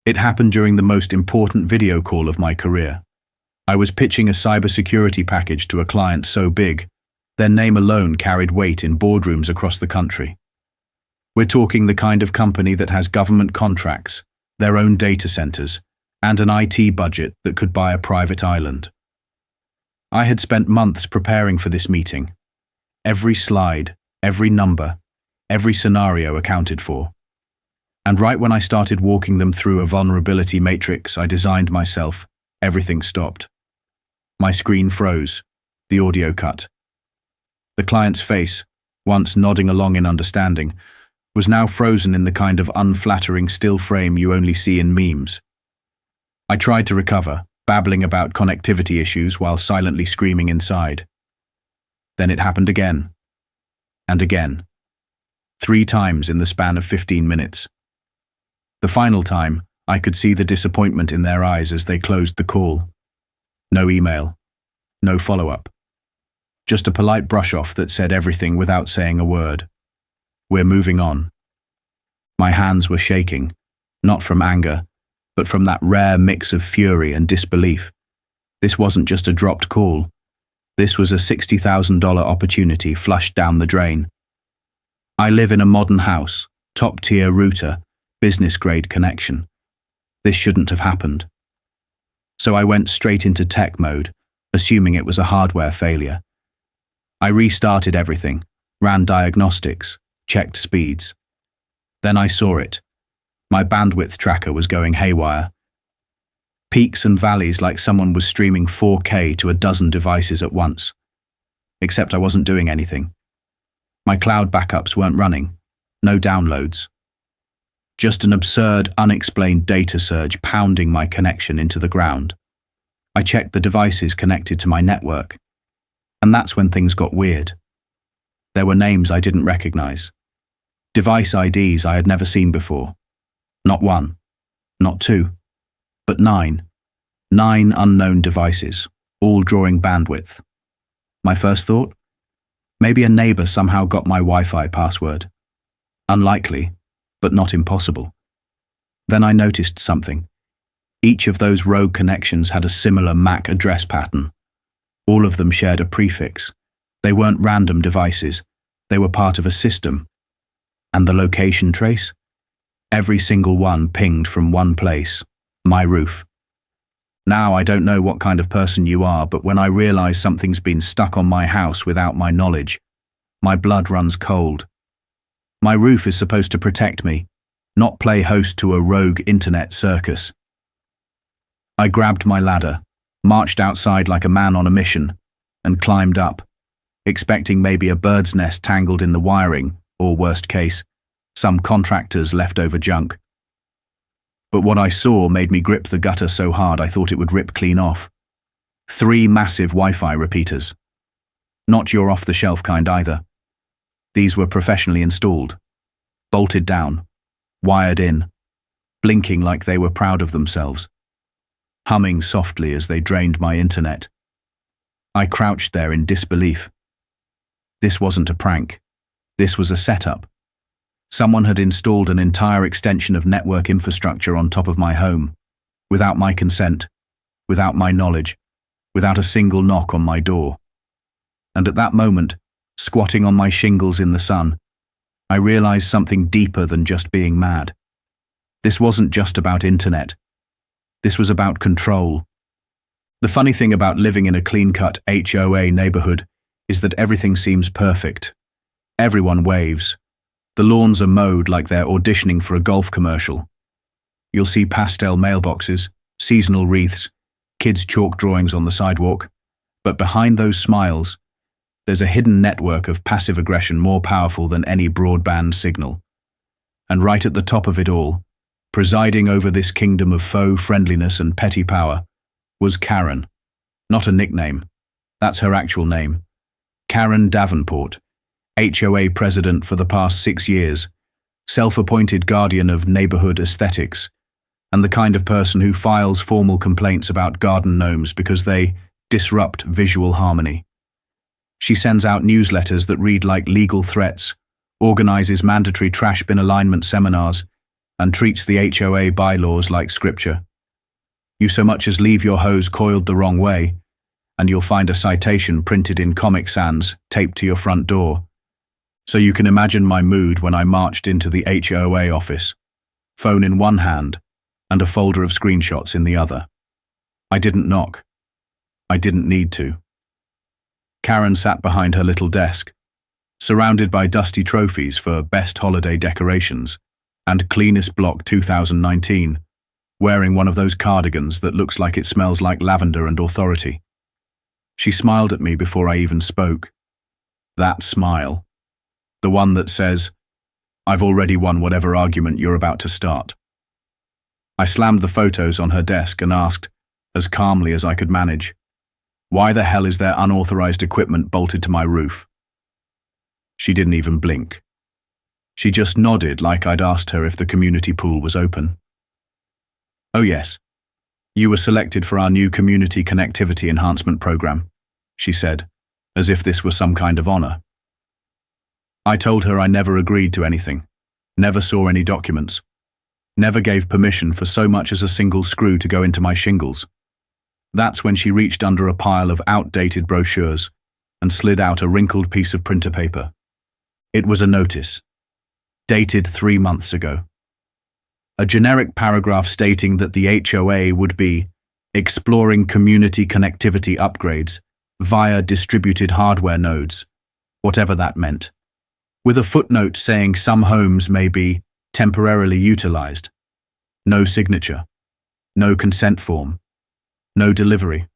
It happened during the most important video call of my career. I was pitching a cybersecurity package to a client so big, their name alone carried weight in boardrooms across the country. We're talking the kind of company that has government contracts, their own data centers, and an IT budget that could buy a private island. I had spent months preparing for this meeting. Every slide, every number, every scenario accounted for. And right when I started walking them through a vulnerability matrix I designed myself, everything stopped. My screen froze, the audio cut. The client's face, once nodding along in understanding, was now frozen in the kind of unflattering still frame you only see in memes. I tried to recover, babbling about connectivity issues while silently screaming inside. Then it happened again. And again. 3 times in the span of 15 minutes. The final time, I could see the disappointment in their eyes as they closed the call. No email. No follow-up. Just a polite brush-off that said everything without saying a word. We're moving on. My hands were shaking, not from anger, but from that rare mix of fury and disbelief. This wasn't just a dropped call. This was a $60,000 opportunity flushed down the drain. I live in a modern house, top-tier router, business-grade connection. This shouldn't have happened. So I went straight into tech mode, assuming it was a hardware failure. I restarted everything, ran diagnostics, checked speeds. Then I saw it. My bandwidth tracker was going haywire. Peaks and valleys like someone was streaming 4K to a dozen devices at once. Except I wasn't doing anything. My cloud backups weren't running. No downloads. Just an absurd, unexplained data surge pounding my connection into the ground. I checked the devices connected to my network. And that's when things got weird. There were names I didn't recognize. Device IDs I had never seen before. Not 1, not 2, but 9. 9 unknown devices, all drawing bandwidth. My first thought? Maybe a neighbor somehow got my Wi-Fi password. Unlikely, but not impossible. Then I noticed something. Each of those rogue connections had a similar MAC address pattern. All of them shared a prefix. They weren't random devices. They were part of a system. And the location trace? Every single one pinged from one place, my roof. Now I don't know what kind of person you are, but when I realize something's been stuck on my house without my knowledge, my blood runs cold. My roof is supposed to protect me, not play host to a rogue internet circus. I grabbed my ladder, marched outside like a man on a mission, and climbed up, expecting maybe a bird's nest tangled in the wiring, or worst case, some contractor's leftover junk. But what I saw made me grip the gutter so hard I thought it would rip clean off. 3 massive Wi-Fi repeaters. Not your off-the-shelf kind either. These were professionally installed, bolted down, wired in, blinking like they were proud of themselves, humming softly as they drained my internet. I crouched there in disbelief. This wasn't a prank. This was a setup. Someone had installed an entire extension of network infrastructure on top of my home, without my consent, without my knowledge, without a single knock on my door. And at that moment, squatting on my shingles in the sun, I realized something deeper than just being mad. This wasn't just about internet. This was about control. The funny thing about living in a clean-cut HOA neighborhood is that everything seems perfect. Everyone waves. The lawns are mowed like they're auditioning for a golf commercial. You'll see pastel mailboxes, seasonal wreaths, kids' chalk drawings on the sidewalk. But behind those smiles, there's a hidden network of passive aggression more powerful than any broadband signal. And right at the top of it all, presiding over this kingdom of faux friendliness and petty power, was Karen. Not a nickname. That's her actual name. Karen Davenport, HOA president for the past 6 years, self-appointed guardian of neighborhood aesthetics, and the kind of person who files formal complaints about garden gnomes because they disrupt visual harmony. She sends out newsletters that read like legal threats, organizes mandatory trash bin alignment seminars, and treats the HOA bylaws like scripture. You so much as leave your hose coiled the wrong way, and you'll find a citation printed in Comic Sans taped to your front door. So you can imagine my mood when I marched into the HOA office, phone in one hand and a folder of screenshots in the other. I didn't knock. I didn't need to. Karen sat behind her little desk, surrounded by dusty trophies for Best Holiday Decorations and Cleanest Block 2019, wearing one of those cardigans that looks like it smells like lavender and authority. She smiled at me before I even spoke. That smile. The one that says, "I've already won whatever argument you're about to start." I slammed the photos on her desk and asked, as calmly as I could manage, "Why the hell is there unauthorized equipment bolted to my roof?" She didn't even blink. She just nodded like I'd asked her if the community pool was open. "Oh yes, you were selected for our new Community Connectivity Enhancement Program," she said, as if this were some kind of honor. I told her I never agreed to anything, never saw any documents, never gave permission for so much as a single screw to go into my shingles. That's when she reached under a pile of outdated brochures and slid out a wrinkled piece of printer paper. It was a notice, dated 3 months ago. A generic paragraph stating that the HOA would be exploring community connectivity upgrades via distributed hardware nodes, whatever that meant, with a footnote saying some homes may be temporarily utilized. No signature, no consent form, no delivery.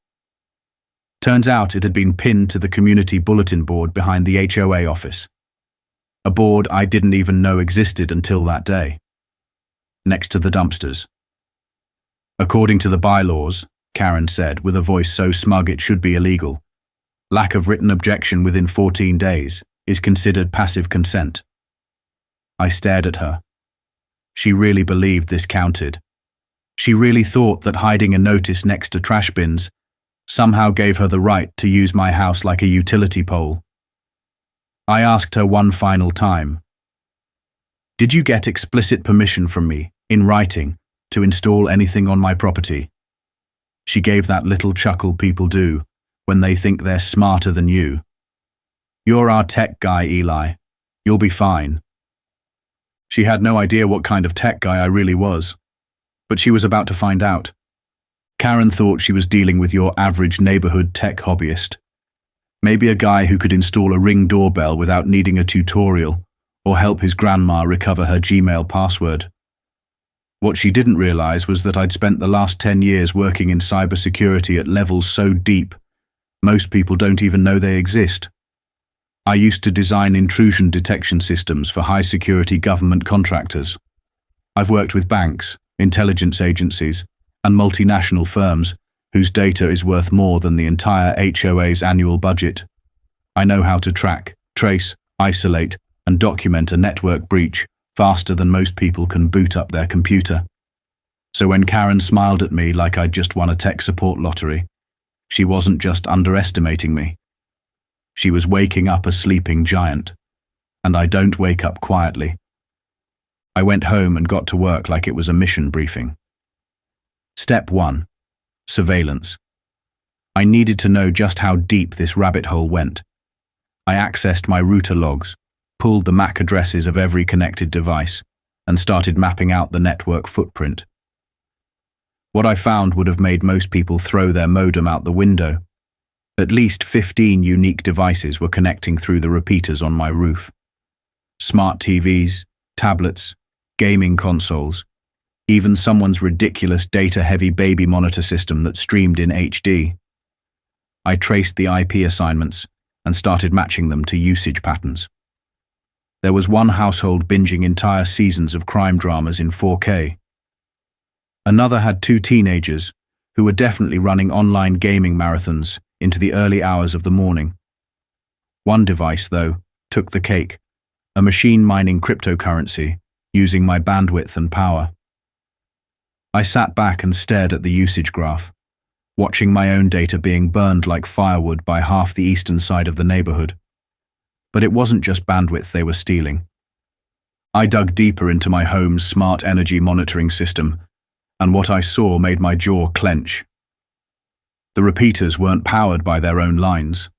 Turns out it had been pinned to the community bulletin board behind the HOA office, a board I didn't even know existed until that day, next to the dumpsters. According to the bylaws, Karen said with a voice so smug it should be illegal, lack of written objection within 14 days is considered passive consent. I stared at her. She really believed this counted. She really thought that hiding a notice next to trash bins somehow gave her the right to use my house like a utility pole. I asked her one final time, "Did you get explicit permission from me, in writing, to install anything on my property?" She gave that little chuckle people do when they think they're smarter than you. "You're our tech guy, Eli. You'll be fine." She had no idea what kind of tech guy I really was, but she was about to find out. Karen thought she was dealing with your average neighborhood tech hobbyist. Maybe a guy who could install a Ring doorbell without needing a tutorial or help his grandma recover her Gmail password. What she didn't realize was that I'd spent the last 10 years working in cybersecurity at levels so deep, most people don't even know they exist. I used to design intrusion detection systems for high-security government contractors. I've worked with banks, intelligence agencies, and multinational firms whose data is worth more than the entire HOA's annual budget. I know how to track, trace, isolate, and document a network breach faster than most people can boot up their computer. So when Karen smiled at me like I'd just won a tech support lottery, she wasn't just underestimating me. She was waking up a sleeping giant, and I don't wake up quietly. I went home and got to work like it was a mission briefing. Step 1. Surveillance. I needed to know just how deep this rabbit hole went. I accessed my router logs, pulled the MAC addresses of every connected device, and started mapping out the network footprint. What I found would have made most people throw their modem out the window. At least 15 unique devices were connecting through the repeaters on my roof. Smart TVs, tablets, gaming consoles, even someone's ridiculous data-heavy baby monitor system that streamed in HD. I traced the IP assignments and started matching them to usage patterns. There was one household binging entire seasons of crime dramas in 4K. Another had 2 teenagers who were definitely running online gaming marathons into the early hours of the morning. One device, though, took the cake, a machine mining cryptocurrency using my bandwidth and power. I sat back and stared at the usage graph, watching my own data being burned like firewood by half the eastern side of the neighborhood. But it wasn't just bandwidth they were stealing. I dug deeper into my home's smart energy monitoring system, and what I saw made my jaw clench. The repeaters weren't powered by their own lines.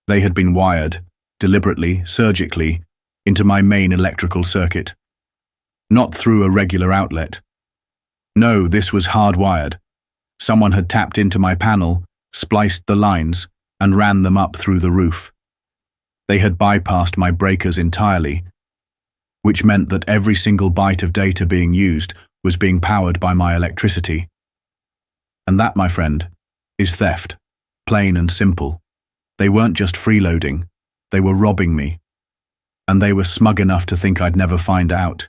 They had been wired, deliberately, surgically, into my main electrical circuit. Not through a regular outlet. No, this was hardwired. Someone had tapped into my panel, spliced the lines, and ran them up through the roof. They had bypassed my breakers entirely, which meant that every single byte of data being used was being powered by my electricity. And that, my friend, is theft, plain and simple. They weren't just freeloading, they were robbing me. And they were smug enough to think I'd never find out.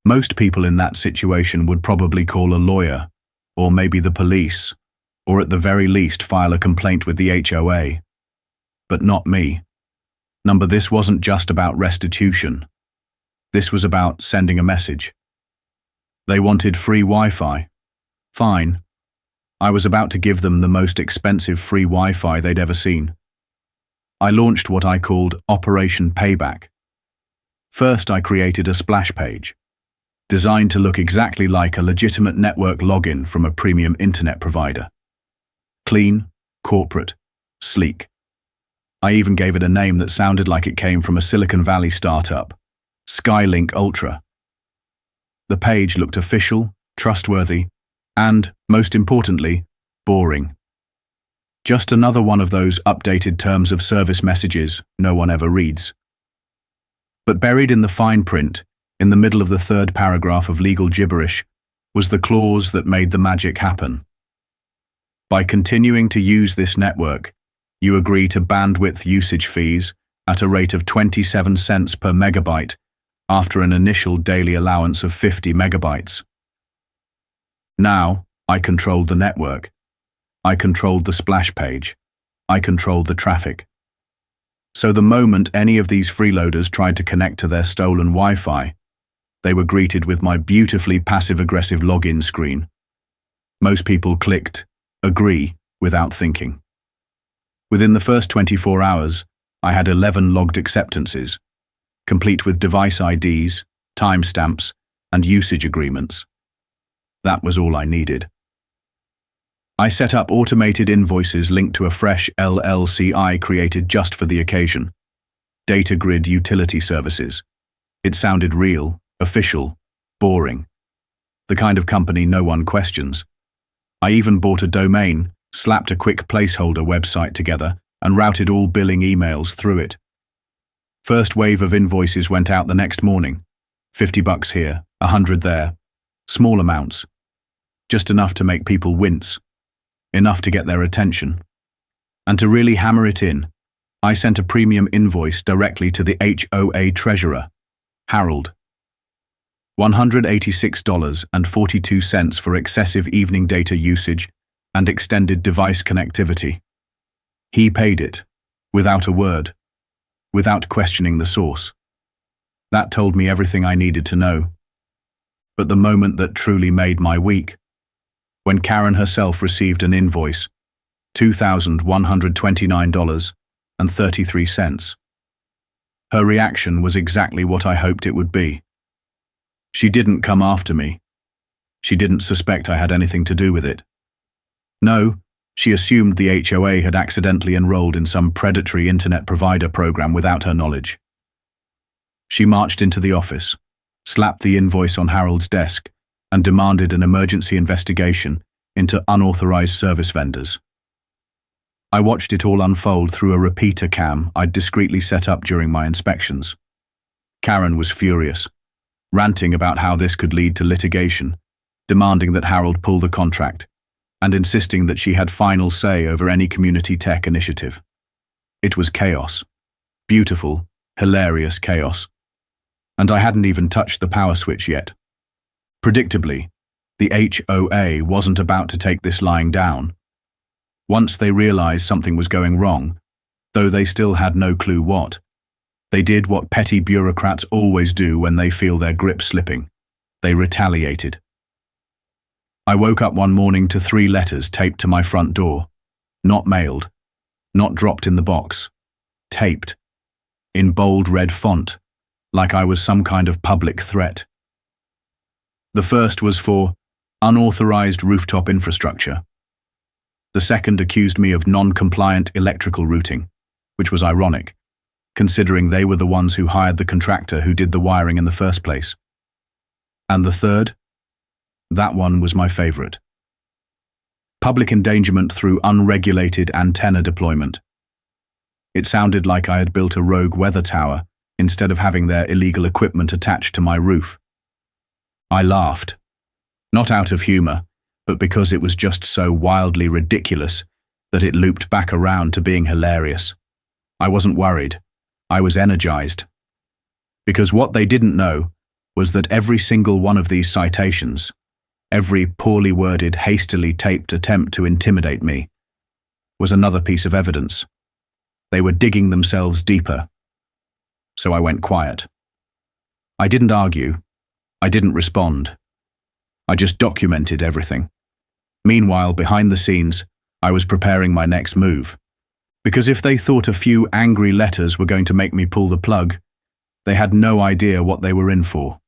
Most people in that situation would probably call a lawyer, or maybe the police, or at the very least file a complaint with the HOA. But not me. This wasn't just about restitution. This was about sending a message. They wanted free Wi-Fi. Fine. I was about to give them the most expensive free Wi-Fi they'd ever seen. I launched what I called Operation Payback. First, I created a splash page, designed to look exactly like a legitimate network login from a premium internet provider. Clean, corporate, sleek. I even gave it a name that sounded like it came from a Silicon Valley startup, Skylink Ultra. The page looked official, trustworthy, and, most importantly, boring. Just another one of those updated terms of service messages no one ever reads. But buried in the fine print, in the middle of the third paragraph of legal gibberish, was the clause that made the magic happen. By continuing to use this network, you agree to bandwidth usage fees at a rate of 27 cents per megabyte after an initial daily allowance of 50 megabytes. Now, I controlled the network. I controlled the splash page. I controlled the traffic. So the moment any of these freeloaders tried to connect to their stolen Wi-Fi, they were greeted with my beautifully passive-aggressive login screen. Most people clicked agree without thinking. Within the first 24 hours, I had 11 logged acceptances, complete with device IDs, timestamps, and usage agreements. That was all I needed. I set up automated invoices linked to a fresh LLC I created just for the occasion. Data Grid Utility Services. It sounded real, official, boring. The kind of company no one questions. I even bought a domain, slapped a quick placeholder website together, and routed all billing emails through it. First wave of invoices went out the next morning. $50 here, $100 there. Small amounts. Just enough to make people wince. Enough to get their attention. And to really hammer it in, I sent a premium invoice directly to the HOA treasurer, Harold. $186.42 for excessive evening data usage and extended device connectivity. He paid it, without a word, without questioning the source. That told me everything I needed to know. But the moment that truly made my week, when Karen herself received an invoice, $2,129.33. Her reaction was exactly what I hoped it would be. She didn't come after me. She didn't suspect I had anything to do with it. No, she assumed the HOA had accidentally enrolled in some predatory internet provider program without her knowledge. She marched into the office, slapped the invoice on Harold's desk, and demanded an emergency investigation into unauthorized service vendors. I watched it all unfold through a repeater cam I'd discreetly set up during my inspections. Karen was furious, ranting about how this could lead to litigation, demanding that Harold pull the contract, and insisting that she had final say over any community tech initiative. It was chaos. Beautiful, hilarious chaos. And I hadn't even touched the power switch yet. Predictably, the HOA wasn't about to take this lying down. Once they realized something was going wrong, though they still had no clue what, they did what petty bureaucrats always do when they feel their grip slipping. They retaliated. I woke up one morning to 3 letters taped to my front door. Not mailed. Not dropped in the box. Taped. In bold red font, like I was some kind of public threat. The first was for unauthorized rooftop infrastructure. The second accused me of non-compliant electrical routing, which was ironic, considering they were the ones who hired the contractor who did the wiring in the first place. And the third? That one was my favorite. Public endangerment through unregulated antenna deployment. It sounded like I had built a rogue weather tower instead of having their illegal equipment attached to my roof. I laughed, not out of humor, but because it was just so wildly ridiculous that it looped back around to being hilarious. I wasn't worried. I was energized. Because what they didn't know was that every single one of these citations, every poorly worded, hastily taped attempt to intimidate me, was another piece of evidence. They were digging themselves deeper. So I went quiet. I didn't argue. I didn't respond. I just documented everything. Meanwhile, behind the scenes, I was preparing my next move. Because if they thought a few angry letters were going to make me pull the plug, they had no idea what they were in for.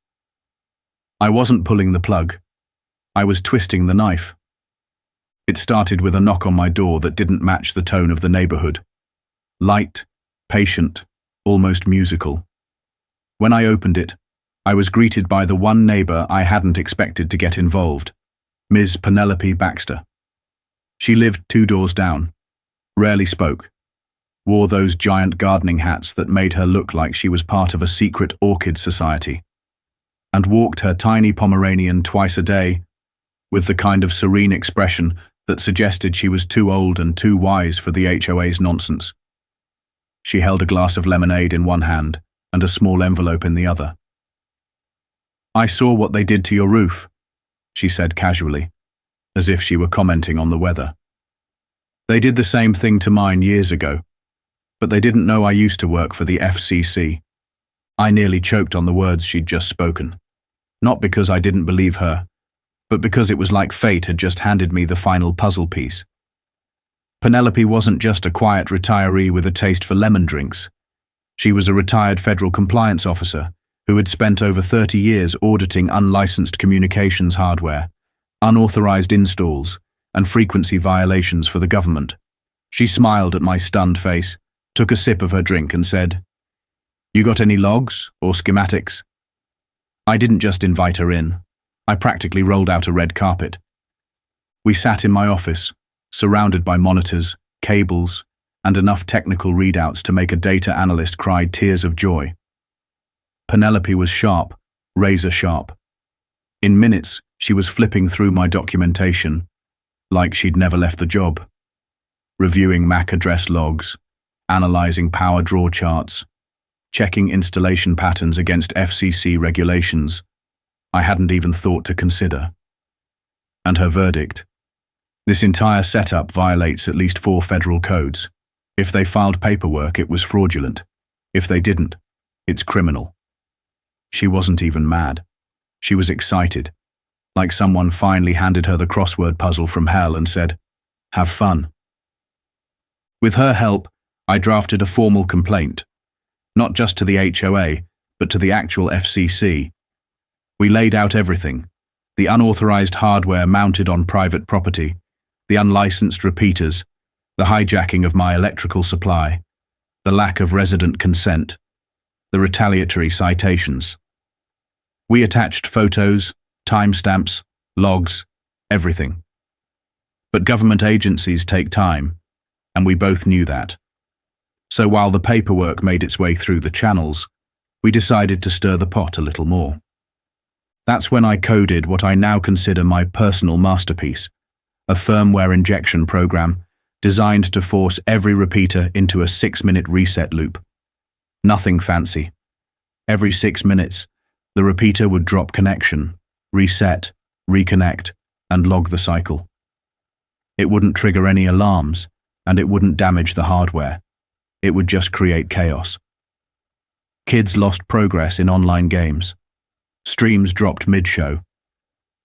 I wasn't pulling the plug. I was twisting the knife. It started with a knock on my door that didn't match the tone of the neighborhood. Light, patient, almost musical. When I opened it, I was greeted by the one neighbor I hadn't expected to get involved, Ms. Penelope Baxter. She lived 2 doors down, rarely spoke, wore those giant gardening hats that made her look like she was part of a secret orchid society, and walked her tiny Pomeranian twice a day with the kind of serene expression that suggested she was too old and too wise for the HOA's nonsense. She held a glass of lemonade in one hand and a small envelope in the other. "I saw what they did to your roof," she said casually, as if she were commenting on the weather. "They did the same thing to mine years ago, but they didn't know I used to work for the FCC." I nearly choked on the words she'd just spoken, not because I didn't believe her, but because it was like fate had just handed me the final puzzle piece. Penelope wasn't just a quiet retiree with a taste for lemon drinks. She was a retired federal compliance officer who had spent over 30 years auditing unlicensed communications hardware, unauthorized installs, and frequency violations for the government. She smiled at my stunned face, took a sip of her drink and said, "You got any logs or schematics?" I didn't just invite her in. I practically rolled out a red carpet. We sat in my office, surrounded by monitors, cables, and enough technical readouts to make a data analyst cry tears of joy. Penelope was sharp, razor sharp. In minutes, she was flipping through my documentation, like she'd never left the job, reviewing MAC address logs, analyzing power draw charts, checking installation patterns against FCC regulations I hadn't even thought to consider. And her verdict: this entire setup violates at least 4 federal codes. If they filed paperwork, it was fraudulent. If they didn't, it's criminal. She wasn't even mad. She was excited, like someone finally handed her the crossword puzzle from hell and said, "Have fun." With her help, I drafted a formal complaint, not just to the HOA, but to the actual FCC. We laid out everything: the unauthorized hardware mounted on private property, the unlicensed repeaters, the hijacking of my electrical supply, the lack of resident consent, the retaliatory citations. We attached photos, timestamps, logs, everything. But government agencies take time, and we both knew that. So while the paperwork made its way through the channels, we decided to stir the pot a little more. That's when I coded what I now consider my personal masterpiece, a firmware injection program designed to force every repeater into a 6-minute reset loop. Nothing fancy. Every 6 minutes, the repeater would drop connection, reset, reconnect, and log the cycle. It wouldn't trigger any alarms, and it wouldn't damage the hardware. It would just create chaos. Kids lost progress in online games. Streams dropped mid-show.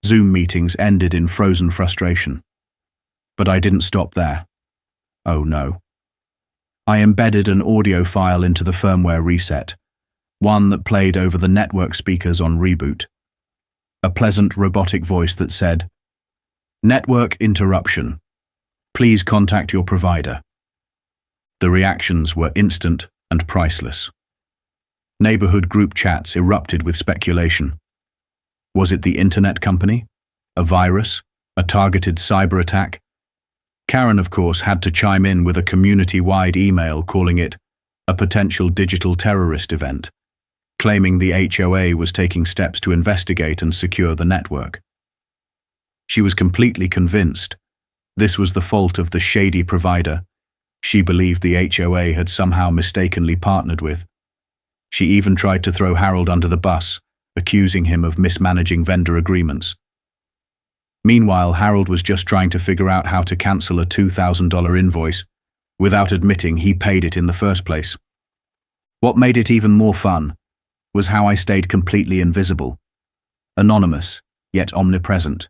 Zoom meetings ended in frozen frustration. But I didn't stop there. Oh no. I embedded an audio file into the firmware reset, one that played over the network speakers on reboot. A pleasant robotic voice that said, "Network interruption. Please contact your provider." The reactions were instant and priceless. Neighborhood group chats erupted with speculation. Was it the internet company? A virus? A targeted cyber attack? Karen, of course, had to chime in with a community-wide email calling it a potential digital terrorist event, claiming the HOA was taking steps to investigate and secure the network. She was completely convinced this was the fault of the shady provider she believed the HOA had somehow mistakenly partnered with. She even tried to throw Harold under the bus, accusing him of mismanaging vendor agreements. Meanwhile, Harold was just trying to figure out how to cancel a $2,000 invoice without admitting he paid it in the first place. What made it even more fun was how I stayed completely invisible, anonymous, yet omnipresent.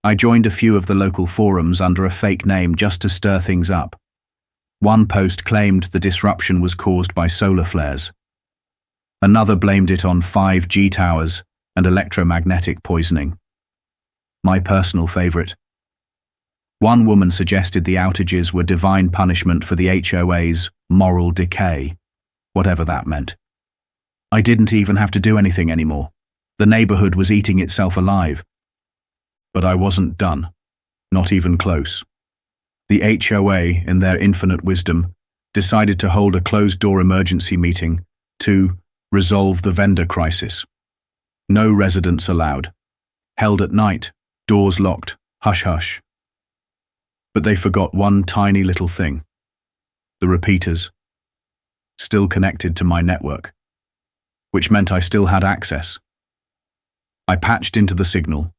I joined a few of the local forums under a fake name just to stir things up. One post claimed the disruption was caused by solar flares. Another blamed it on 5G towers and electromagnetic poisoning. My personal favorite. One woman suggested the outages were divine punishment for the HOA's moral decay, whatever that meant. I didn't even have to do anything anymore. The neighborhood was eating itself alive. But I wasn't done, not even close. The HOA, in their infinite wisdom, decided to hold a closed-door emergency meeting to resolve the vendor crisis. No residents allowed. Held at night, doors locked, hush-hush. But they forgot one tiny little thing. The repeaters. Still connected to my network, which meant I still had access. I patched into the signal,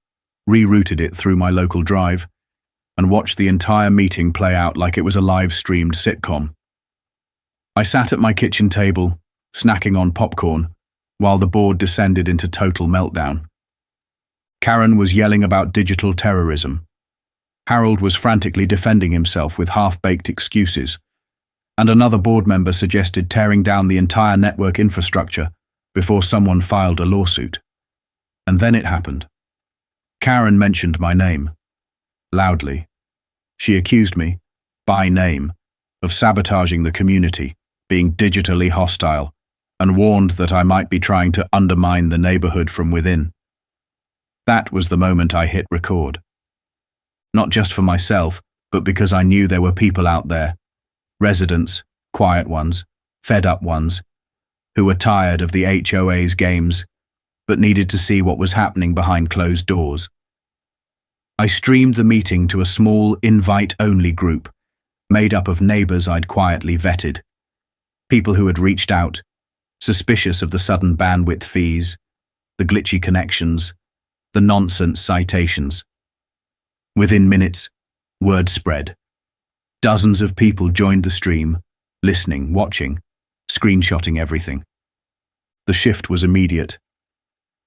rerouted it through my local drive, and watched the entire meeting play out like it was a live-streamed sitcom. I sat at my kitchen table, snacking on popcorn, while the board descended into total meltdown. Karen was yelling about digital terrorism. Harold was frantically defending himself with half-baked excuses, and another board member suggested tearing down the entire network infrastructure before someone filed a lawsuit. And then it happened. Karen mentioned my name. Loudly. She accused me, by name, of sabotaging the community, being digitally hostile, and warned that I might be trying to undermine the neighborhood from within. That was the moment I hit record. Not just for myself, but because I knew there were people out there, residents, quiet ones, fed-up ones, who were tired of the HOA's games, but needed to see what was happening behind closed doors. I streamed the meeting to a small invite-only group, made up of neighbors I'd quietly vetted, people who had reached out, suspicious of the sudden bandwidth fees, the glitchy connections, the nonsense citations. Within minutes, word spread. Dozens of people joined the stream, listening, watching, screenshotting everything. The shift was immediate.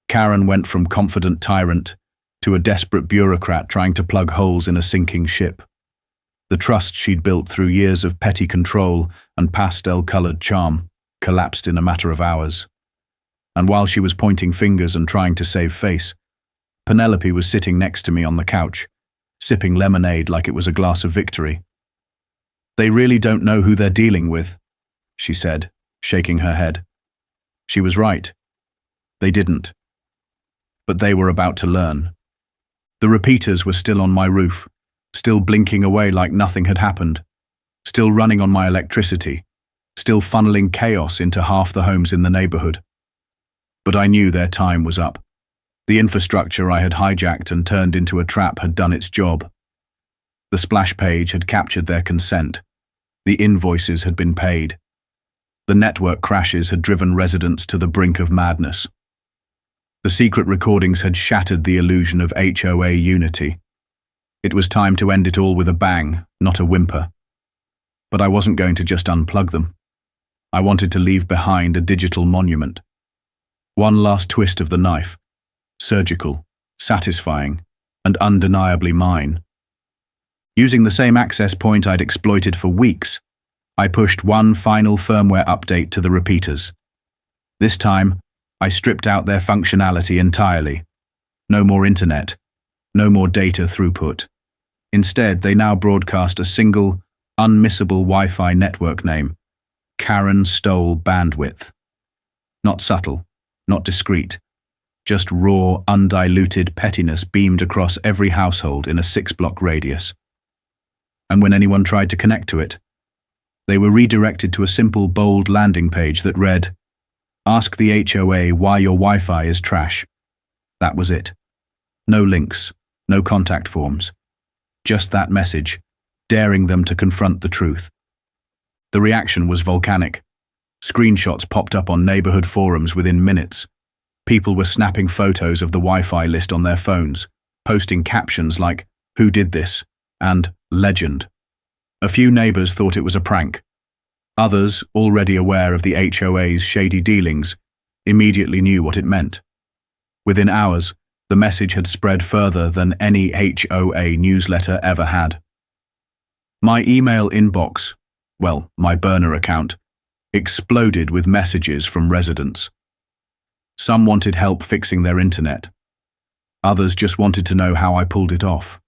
Karen went from confident tyrant to a desperate bureaucrat trying to plug holes in a sinking ship. The trust she'd built through years of petty control and pastel-colored charm collapsed in a matter of hours. And while she was pointing fingers and trying to save face, Penelope was sitting next to me on the couch, sipping lemonade like it was a glass of victory. "They really don't know who they're dealing with," she said, shaking her head. She was right. They didn't. But they were about to learn. The repeaters were still on my roof, still blinking away like nothing had happened, still running on my electricity, still funneling chaos into half the homes in the neighborhood. But I knew their time was up. The infrastructure I had hijacked and turned into a trap had done its job. The splash page had captured their consent. The invoices had been paid. The network crashes had driven residents to the brink of madness. The secret recordings had shattered the illusion of HOA unity. It was time to end it all with a bang, not a whimper. But I wasn't going to just unplug them. I wanted to leave behind a digital monument. One last twist of the knife. Surgical, satisfying, and undeniably mine. Using the same access point I'd exploited for weeks, I pushed one final firmware update to the repeaters. This time, I stripped out their functionality entirely. No more internet, no more data throughput. Instead, they now broadcast a single, unmissable Wi-Fi network name: Karen stole bandwidth. Not subtle, not discreet, just raw, undiluted pettiness beamed across every household in a 6-block radius. And when anyone tried to connect to it, they were redirected to a simple, bold landing page that read, "Ask the HOA why your Wi-Fi is trash." That was it. No links, no contact forms. Just that message, daring them to confront the truth. The reaction was volcanic. Screenshots popped up on neighborhood forums within minutes. People were snapping photos of the Wi-Fi list on their phones, posting captions like, "Who did this?" and "Legend." A few neighbors thought it was a prank. Others, already aware of the HOA's shady dealings, immediately knew what it meant. Within hours, the message had spread further than any HOA newsletter ever had. My email inbox, well, my burner account, exploded with messages from residents. Some wanted help fixing their internet. Others just wanted to know how I pulled it off.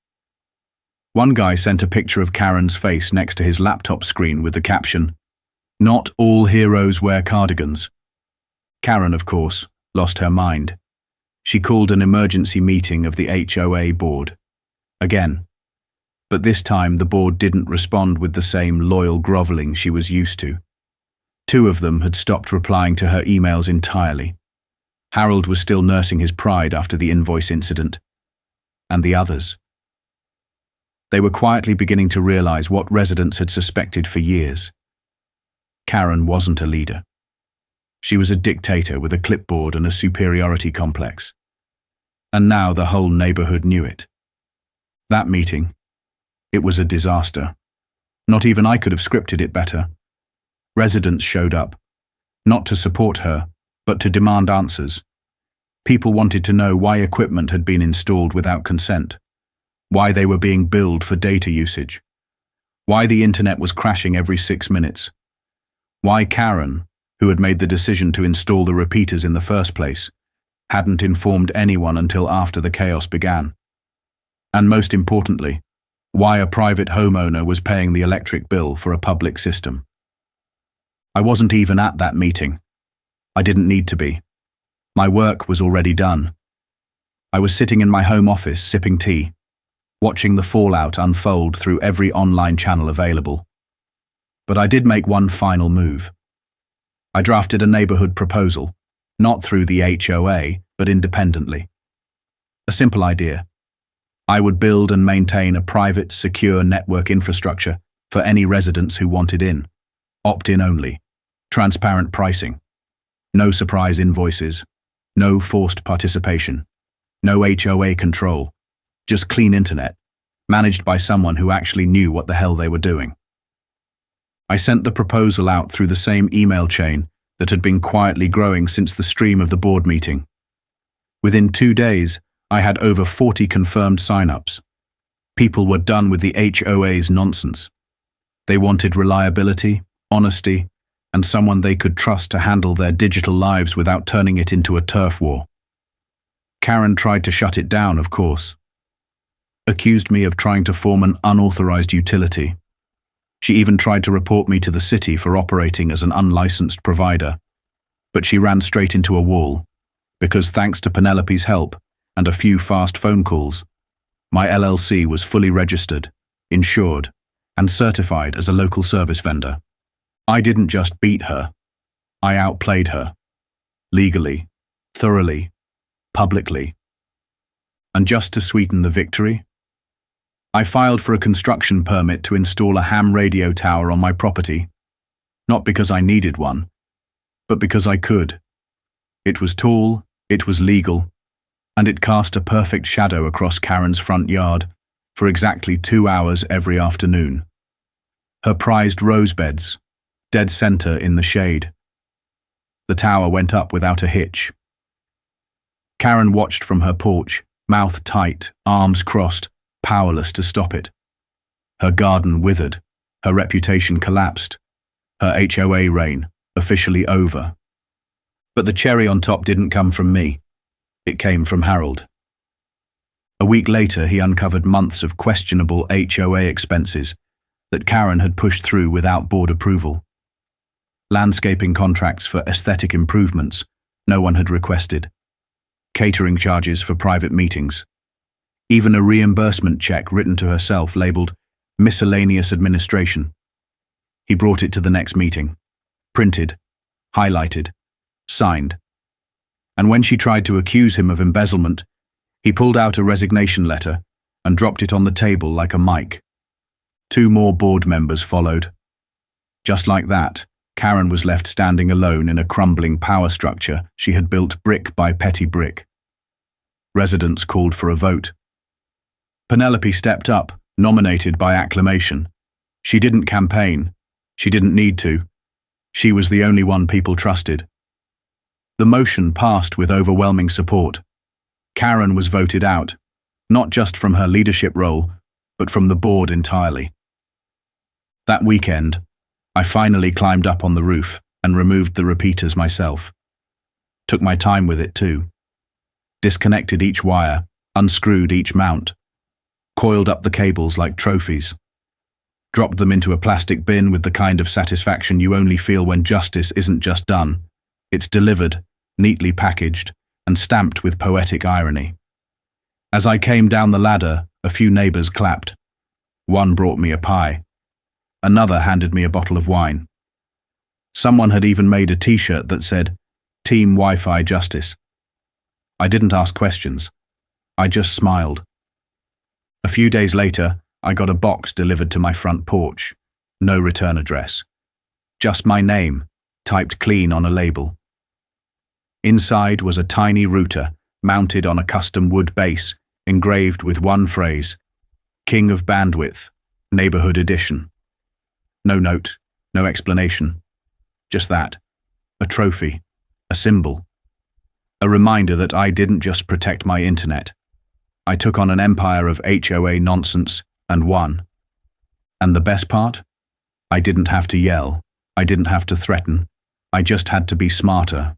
One guy sent a picture of Karen's face next to his laptop screen with the caption, "Not all heroes wear cardigans." Karen, of course, lost her mind. She called an emergency meeting of the HOA board. Again. But this time the board didn't respond with the same loyal groveling she was used to. 2 of them had stopped replying to her emails entirely. Harold was still nursing his pride after the invoice incident. And the others? They were quietly beginning to realize what residents had suspected for years. Karen wasn't a leader. She was a dictator with a clipboard and a superiority complex. And now the whole neighborhood knew it. That meeting, it was a disaster. Not even I could have scripted it better. Residents showed up, not to support her, but to demand answers. People wanted to know why equipment had been installed without consent, why they were being billed for data usage, why the internet was crashing every 6 minutes, why Karen, who had made the decision to install the repeaters in the first place, hadn't informed anyone until after the chaos began. And most importantly, why a private homeowner was paying the electric bill for a public system. I wasn't even at that meeting. I didn't need to be. My work was already done. I was sitting in my home office sipping tea, watching the fallout unfold through every online channel available. But I did make one final move. I drafted a neighborhood proposal, not through the HOA, but independently. A simple idea. I would build and maintain a private, secure network infrastructure for any residents who wanted in. Opt-in only. Transparent pricing. No surprise invoices. No forced participation. No HOA control. Just clean internet, managed by someone who actually knew what the hell they were doing. I sent the proposal out through the same email chain that had been quietly growing since the stream of the board meeting. Within 2 days, I had over 40 confirmed sign-ups. People were done with the HOA's nonsense. They wanted reliability, honesty, and someone they could trust to handle their digital lives without turning it into a turf war. Karen tried to shut it down, of course. Accused me of trying to form an unauthorized utility. She even tried to report me to the city for operating as an unlicensed provider. But she ran straight into a wall, because thanks to Penelope's help and a few fast phone calls, my LLC was fully registered, insured, and certified as a local service vendor. I didn't just beat her, I outplayed her. Legally, thoroughly, publicly. And just to sweeten the victory, I filed for a construction permit to install a ham radio tower on my property, not because I needed one, but because I could. It was tall, it was legal, and it cast a perfect shadow across Karen's front yard for exactly 2 hours every afternoon. Her prized rose beds, dead center in the shade. The tower went up without a hitch. Karen watched from her porch, mouth tight, arms crossed, powerless to stop it. Her garden withered, her reputation collapsed, her HOA reign officially over. But the cherry on top didn't come from me. It came from Harold. A week later, he uncovered months of questionable HOA expenses that Karen had pushed through without board approval. Landscaping contracts for aesthetic improvements no one had requested. Catering charges for private meetings. Even a reimbursement check written to herself labeled miscellaneous administration. He brought it to the next meeting. Printed, highlighted, signed. And when she tried to accuse him of embezzlement, he pulled out a resignation letter and dropped it on the table like a mic. 2 more board members followed. Just like that, Karen was left standing alone in a crumbling power structure she had built brick by petty brick. Residents called for a vote. Penelope stepped up, nominated by acclamation. She didn't campaign. She didn't need to. She was the only one people trusted. The motion passed with overwhelming support. Karen was voted out, not just from her leadership role, but from the board entirely. That weekend, I finally climbed up on the roof and removed the repeaters myself. Took my time with it too. Disconnected each wire, unscrewed each mount, coiled up the cables like trophies, dropped them into a plastic bin with the kind of satisfaction you only feel when justice isn't just done. It's delivered, neatly packaged, and stamped with poetic irony. As I came down the ladder, a few neighbors clapped. One brought me a pie. Another handed me a bottle of wine. Someone had even made a t-shirt that said, Team Wi-Fi Justice. I didn't ask questions. I just smiled. A few days later, I got a box delivered to my front porch. No return address. Just my name, typed clean on a label. Inside was a tiny router mounted on a custom wood base, engraved with one phrase, King of Bandwidth, Neighborhood Edition. No note, no explanation. Just that. A trophy, a symbol. A reminder that I didn't just protect my internet. I took on an empire of HOA nonsense and won. And the best part? I didn't have to yell. I didn't have to threaten. I just had to be smarter,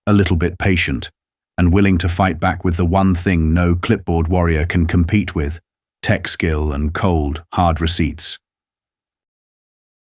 a little bit patient, and willing to fight back with the one thing no clipboard warrior can compete with, tech skill and cold, hard receipts.